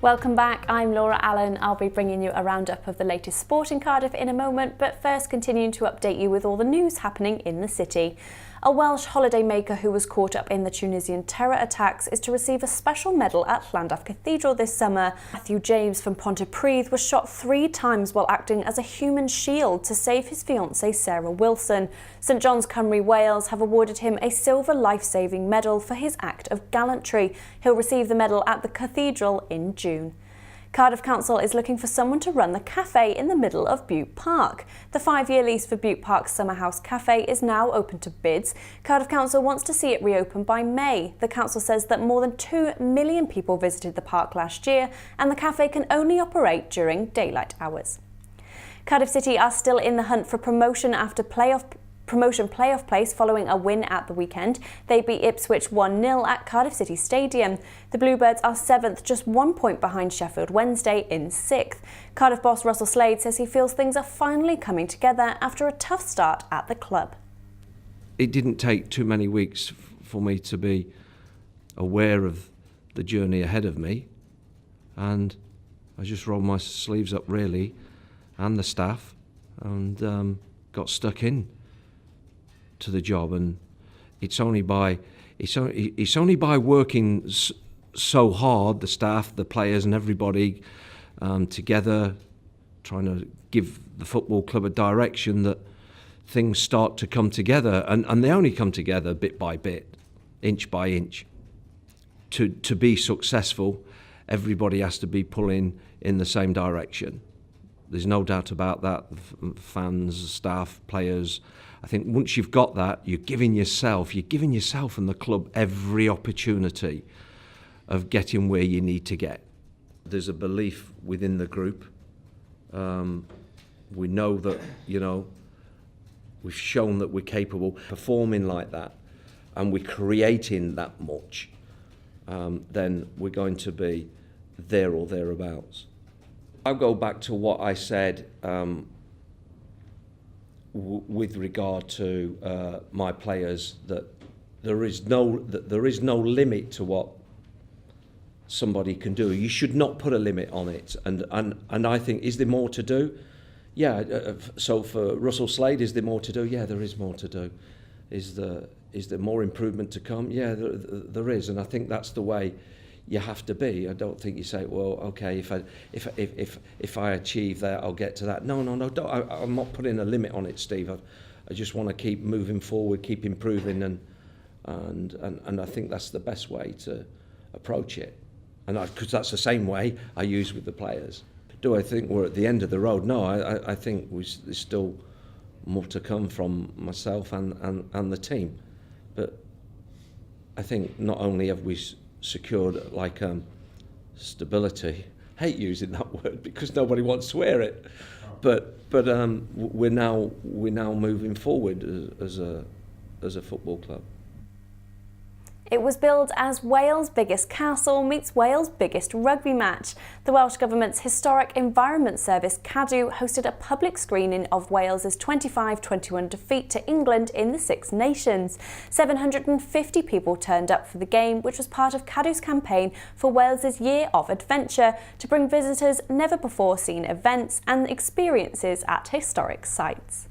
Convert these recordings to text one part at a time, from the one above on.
Welcome back, I'm Laura Allen. I'll be bringing you a roundup of the latest sport in Cardiff in a moment, but first continuing to update you with all the news happening in the city. A Welsh holidaymaker who was caught up in the Tunisian terror attacks is to receive a special medal at Llandaff Cathedral this summer. Matthew James from Pontypridd was shot 3 times while acting as a human shield to save his fiancée Sarah Wilson. St John's Cymru Wales have awarded him a silver life-saving medal for his act of gallantry. He'll receive the medal at the cathedral in June. Cardiff Council is looking for someone to run the cafe in the middle of Bute Park. The 5-year lease for Bute Park's Summer House Cafe is now open to bids. Cardiff Council wants to see it reopen by May. The council says that more than 2 million people visited the park last year and the cafe can only operate during daylight hours. Cardiff City are still in the hunt for promotion after promotion playoff place following a win at the weekend. They beat Ipswich 1-0 at Cardiff City Stadium. The Bluebirds are 7th, just 1 point behind Sheffield Wednesday in 6th. Cardiff boss Russell Slade says he feels things are finally coming together after a tough start at the club. It didn't take too many weeks for me to be aware of the journey ahead of me, and I just rolled my sleeves up really, and the staff, and got stuck in to the job. And it's only by working so hard, the staff, the players and everybody together, trying to give the football club a direction, that things start to come together, and they only come together bit by bit, inch by inch. To be successful, everybody has to be pulling in the same direction. There's no doubt about that. Fans, staff, players. I think once you've got that, you're giving yourself and the club every opportunity of getting where you need to get. There's a belief within the group. We know that, we've shown that we're capable of performing like that, and we're creating that much, then we're going to be there or thereabouts. I'll go back to what I said with regard to my players, that there is no limit to what somebody can do. You should not put a limit on it. And I think, is there more to do? Yeah. So for Russell Slade, is there more to do? Yeah, there is more to do. Is there more improvement to come? Yeah, there is. And I think that's the way you have to be. I don't think you say, well, okay, if I achieve that, I'll get to that. No, don't. I'm not putting a limit on it, Steve. I just want to keep moving forward, keep improving, and I think that's the best way to approach it. And because that's the same way I use with the players. Do I think we're at the end of the road? No, I think there's still more to come from myself and the team. But I think not only have we secured stability. Hate using that word because nobody wants to hear it. But we're now moving forward as a football club. It was billed as Wales' biggest castle meets Wales' biggest rugby match. The Welsh Government's Historic Environment Service, CADU, hosted a public screening of Wales' 25-21 defeat to England in the Six Nations. 750 people turned up for the game, which was part of CADU's campaign for Wales' Year of Adventure to bring visitors never-before-seen events and experiences at historic sites.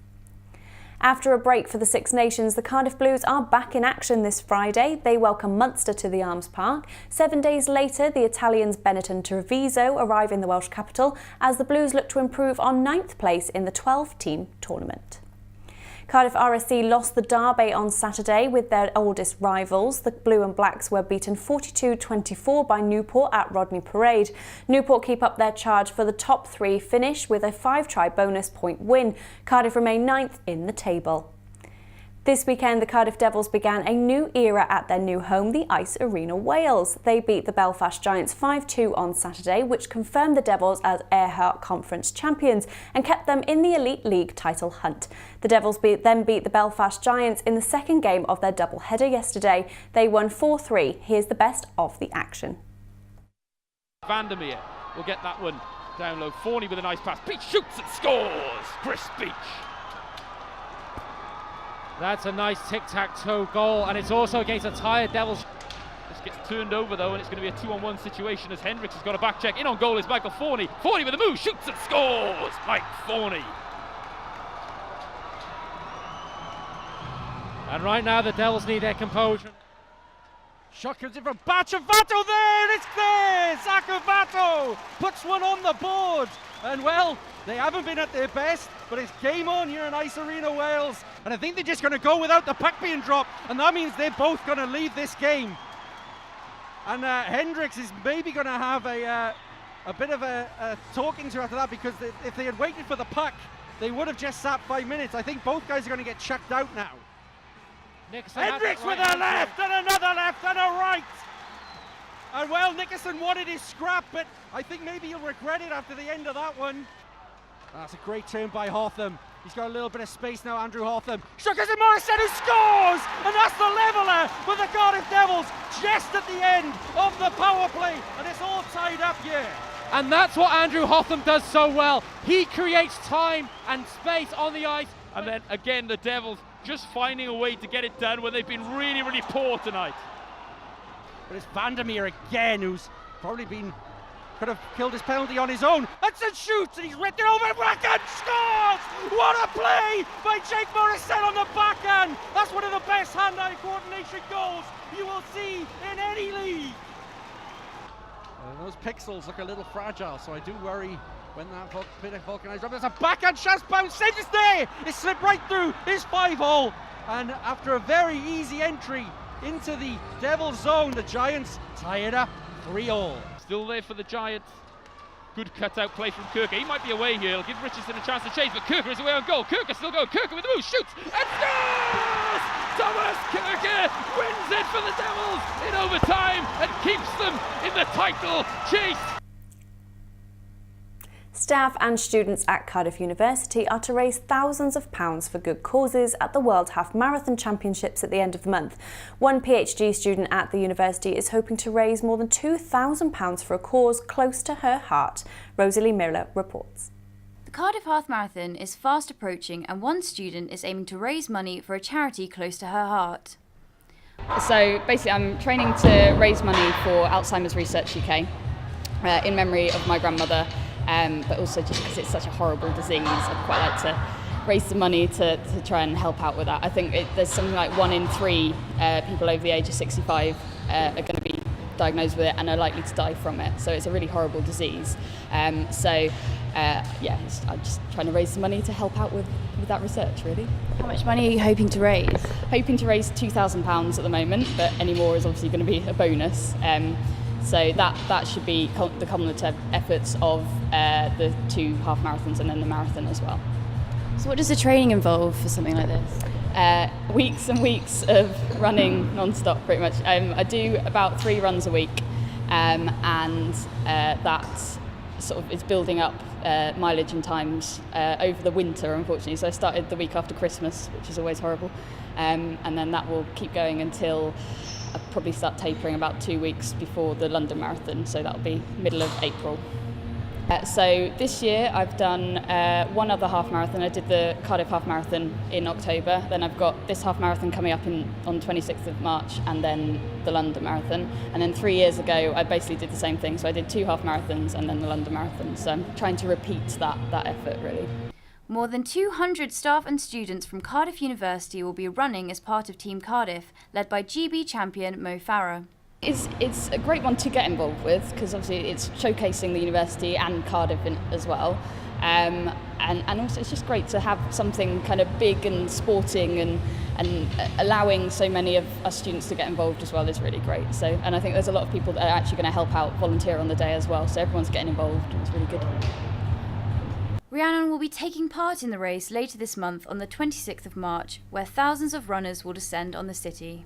After a break for the Six Nations, the Cardiff Blues are back in action this Friday. They welcome Munster to the Arms Park. 7 days later, the Italians Bennett and Treviso arrive in the Welsh capital as the Blues look to improve on 9th place in the 12-team tournament. Cardiff RSC lost the derby on Saturday with their oldest rivals. The Blue and Blacks were beaten 42-24 by Newport at Rodney Parade. Newport keep up their charge for the top 3 finish with a 5-try bonus point win. Cardiff remain 9th in the table. This weekend, the Cardiff Devils began a new era at their new home, the Ice Arena Wales. They beat the Belfast Giants 5-2 on Saturday, which confirmed the Devils as Earhart Conference champions and kept them in the Elite League title hunt. The Devils then beat the Belfast Giants in the second game of their doubleheader yesterday. They won 4-3. Here's the best of the action. Vandermeer will get that one down low. Forney with a nice pass. Beach shoots and scores! Chris Beach. That's a nice tic-tac-toe goal, and it's also against a tired Devils. This gets turned over though, and it's going to be a 2-on-1 situation as Hendricks has got a back check. In on goal is Michael Forney. Forney with a move, shoots and scores! Mike Forney. And right now the Devils need their composure. Shot comes in from Bacciavato there, it's there! Zaccovato puts one on the board. And well, they haven't been at their best, but it's game on here in Ice Arena, Wales. And I think they're just going to go without the puck being dropped, and that means they're both going to leave this game. And Hendricks is maybe going to have a bit of a talking to after that, because if they had waited for the puck, they would have just sat 5 minutes. I think both guys are going to get chucked out now. Hendricks with a left and another left and a right. And well, Nickerson wanted his scrap, but I think maybe he'll regret it after the end of that one. That's a great turn by Hotham. He's got a little bit of space now, Andrew Hotham. Shuckers and Morrison who scores! And that's the leveller for the Cardiff Devils just at the end of the power play. And it's all tied up here. And that's what Andrew Hotham does so well. He creates time and space on the ice. And then again, the Devils just finding a way to get it done when they've been really, really poor tonight. But it's Vandermeer again, who's probably could have killed his penalty on his own. Hudson shoots and he's ripped it over and Bracken scores! What a play by Jake Morrison on the backhand! That's one of the best hand-eye coordination goals you will see in any league. Those pixels look a little fragile, so I do worry when that bit of vulcanized rubber. There's a backhand chance bounce, saves it there! It slipped right through his 5-hole. And after a very easy entry into the Devils zone, the Giants tie it up 3-3. Still there for the Giants. Good cut-out play from Kirker. He might be away here. He'll give Richardson a chance to chase, but Kirker is away on goal. Kirker still going. Kirker with the move, shoots, and scores! Thomas Kirker wins it for the Devils in overtime and keeps them in the title chase. Staff and students at Cardiff University are to raise thousands of pounds for good causes at the World Half Marathon Championships at the end of the month. One PhD student at the university is hoping to raise more than £2,000 for a cause close to her heart. Rosalie Miller reports. The Cardiff Half Marathon is fast approaching, and one student is aiming to raise money for a charity close to her heart. So basically I'm training to raise money for Alzheimer's Research UK in memory of my grandmother. But also just because it's such a horrible disease, I'd quite like to raise some money to try and help out with that. I think there's something like 1 in 3 people over the age of 65 are going to be diagnosed with it and are likely to die from it. So it's a really horrible disease. I'm just trying to raise some money to help out with that research, really. How much money are you hoping to raise? Hoping to raise £2,000 at the moment, but any more is obviously going to be a bonus. So that should be the cumulative efforts of the 2 half marathons and then the marathon as well. So what does the training involve for something like this? Weeks and weeks of running non-stop, pretty much. I do about 3 runs a week, and that sort of is building up mileage and times over the winter, unfortunately. So I started the week after Christmas, which is always horrible, and then that will keep going until I'll probably start tapering about 2 weeks before the London Marathon, so that'll be middle of April. So this year I've done 1 other half marathon. I did the Cardiff half marathon in October, then I've got this half marathon coming up on 26th of March, and then the London Marathon. And then 3 years ago I basically did the same thing, so I did 2 half marathons and then the London Marathon. So I'm trying to repeat that effort, really. More than 200 staff and students from Cardiff University will be running as part of Team Cardiff, led by GB champion Mo Farah. It's a great one to get involved with, because obviously it's showcasing the university and Cardiff as well. And also it's just great to have something kind of big and sporting and allowing so many of us students to get involved as well is really great. So, and I think there's a lot of people that are actually going to help out, volunteer on the day as well. So everyone's getting involved. It's really good. Rhiannon will be taking part in the race later this month on the 26th of March, where thousands of runners will descend on the city.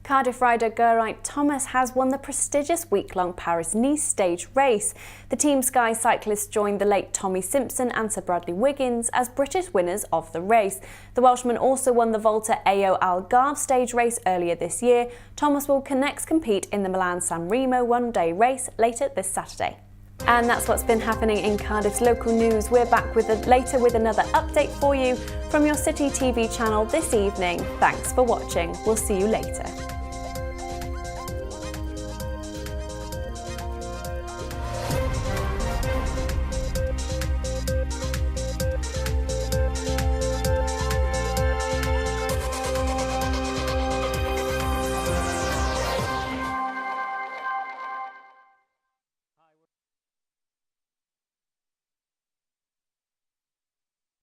Cardiff rider Geraint Thomas has won the prestigious week-long Paris-Nice stage race. The Team Sky cyclists joined the late Tommy Simpson and Sir Bradley Wiggins as British winners of the race. The Welshman also won the Volta AO Algarve stage race earlier this year. Thomas will next compete in the Milan-San Remo one-day race later this Saturday. And that's what's been happening in Cardiff's local news. We're back later with another update for you from your City TV channel this evening. Thanks for watching. We'll see you later.